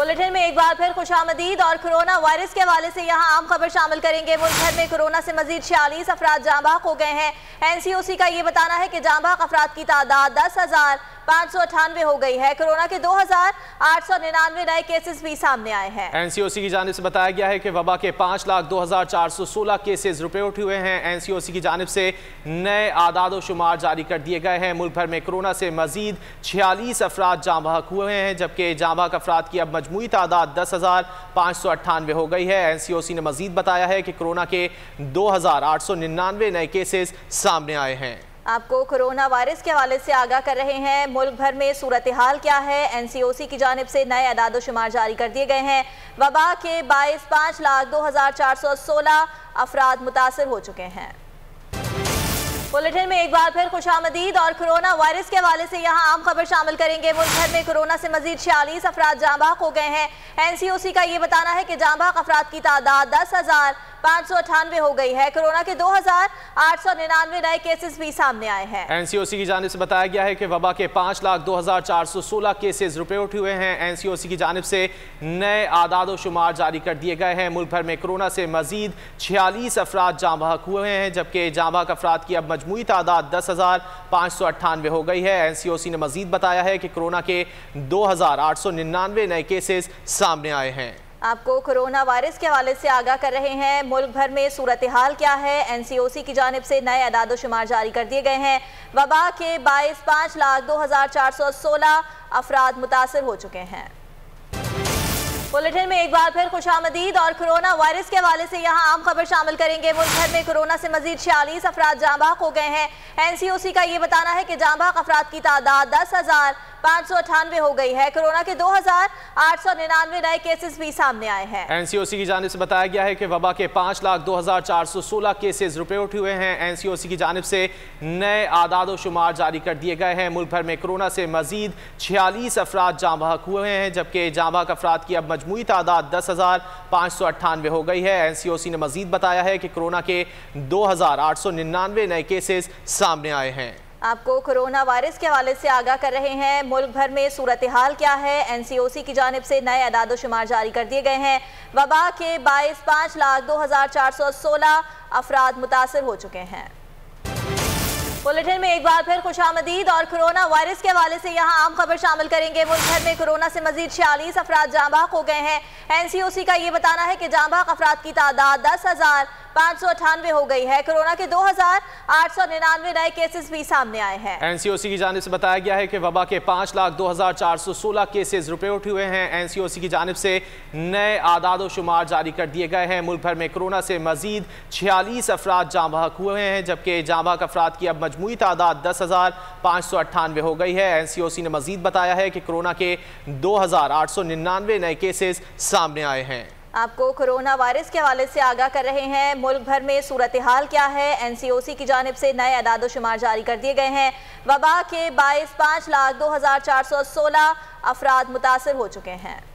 Bulletin में एक बार फिर खुशामदीद और कोरोना वायरस के हवाले से यहाँ आम खबर शामिल करेंगे। मुल्क भर में कोरोना से मजीद 46 अफराद जाँ बहक हो गए हैं। NCOC का ये बताना है कि जाँ बहक अफराद की तादाद 10,598 हो गई है। कोरोना के 2,899 नए केसेस भी सामने आए हैं। NCOC की जानिब से बताया गया है कि वबा के 5,02,416 केसेस रिपोर्ट हुए हैं। NCOC की जानिब से नए आदाद व शुमार जारी कर दिए गए हैं। मुल्क भर में कोरोना से मजीद 46 अफराद जाँ बहक हुए हैं, जबकि जाँ बहक अफराद की अब मजमूई तादाद 10,598 हो गई है। NCOC ने मजीद बताया है कि कोरोना के 2,899 नए केसेस सामने आए हैं। आपको कोरोना वायरस के हवाले से आगाह कर रहे हैं। मुल्क भर में सूरत हाल क्या है। NCOC की जानिब से नए अदाद शुमार जारी कर दिए गए हैं। वबा के 5,02,416 अफराद मुतासर हो चुके हैं। बुलेटिन में एक बार फिर खुशामदीद और कोरोना वायरस के हवाले से यहाँ आम खबर शामिल करेंगे। मुल्क भर में कोरोना से मजीद 46 अफराद जाँ बहक हो गए हैं। NCOC का ये बताना है कि जाँ बहक अफराद की तादाद 10,598 हो गई है। कोरोना के 2,899 नए केसेस भी सामने आए हैं। NCOC की जानिब से बताया गया है कि वबा के 5,02,416 केसेस रिपोर्ट हुए हैं। NCOC की जानिब से नए आदाद व शुमार जारी कर दिए गए हैं। मुल्क भर में कोरोना से मजीद 46 अफराद जाँ बहक हुए हैं, जबकि जाँ बहक अफराद की अब मजमूई तादाद 10,598 हो गई है। NCOC ने मजीद बताया है कि कोरोना के 2,899 नए केसेस सामने आए हैं। आपको कोरोना वायरस के हवाले से आगाह कर रहे हैं। मुल्क भर में सूरत हाल क्या है। NCOC की जानिब से नए अदाद शुमार जारी कर दिए गए हैं। वबा के 5,02,416 अफराद मुतासर हो चुके हैं। बुलेटिन में एक बार फिर खुशामदीद और कोरोना वायरस के हवाले से यहाँ आम खबर शामिल करेंगे। मुल्क भर में कोरोना से मजीद 46 अफराद जाँ बहक हो गए हैं। NCOC का ये बताना है कि जाँ बहक अफराद की तादाद 10,598 हो गई है। कोरोना के 2,899 नए केसेस भी सामने आए हैं। NCOC की जानिब से बताया गया है कि वबा के 5,02,416 केसेस रिपोर्ट हुए हैं। NCOC की जानिब से नए आदाद व शुमार जारी कर दिए गए हैं। मुल्क भर में कोरोना से मजीद 46 अफराद जाँ बहक हुए हैं, जबकि जाँ बहक अफराद की अब मजमूई तादाद 10,598 हो गई है। NCOC ने मजीद बताया है कि कोरोना के 2,899 नए केसेस सामने आए हैं। आपको कोरोना वायरस के हवाले से आगाह कर रहे हैं। मुल्क भर में सूरत हाल क्या है। NCOC की जानिब से नए अदाद शुमार जारी कर दिए गए हैं। वबा के 5,02,416 अफराद मुतासर हो चुके हैं। बुलेटिन में एक बार फिर खुशामदीद और कोरोना वायरस के हवाले से यहाँ आम खबर शामिल करेंगे। मुल्क भर में कोरोना से मजीद 46 अफराद जाँ बहक हो गए हैं। NCOC का ये बताना है कि जाँ बहक अफराद की तादाद 10,598 हो गई है। कोरोना के 2,899 नए केसेस भी सामने आए हैं। NCOC की जानिब से बताया गया है कि वबा के 5,02,416 केसेस रिपोर्ट हुए हैं। NCOC की जानिब से नए आदाद व शुमार जारी कर दिए गए हैं। मुल्क भर में कोरोना से मजीद 46 अफराद जाँ बहक हुए हैं, जबकि जाँ बहक अफराद की अब मजमूई तादाद 10,598 हो गई है। NCOC ने मजीद बताया है कि कोरोना के 2,899 नए केसेस सामने आए हैं। आपको कोरोना वायरस के हवाले से आगाह कर रहे हैं। मुल्क भर में सूरत हाल क्या है। NCOC की जानिब से नए अदाद शुमार जारी कर दिए गए हैं। वबा के 5,02,416 अफराद मुतासर हो चुके हैं।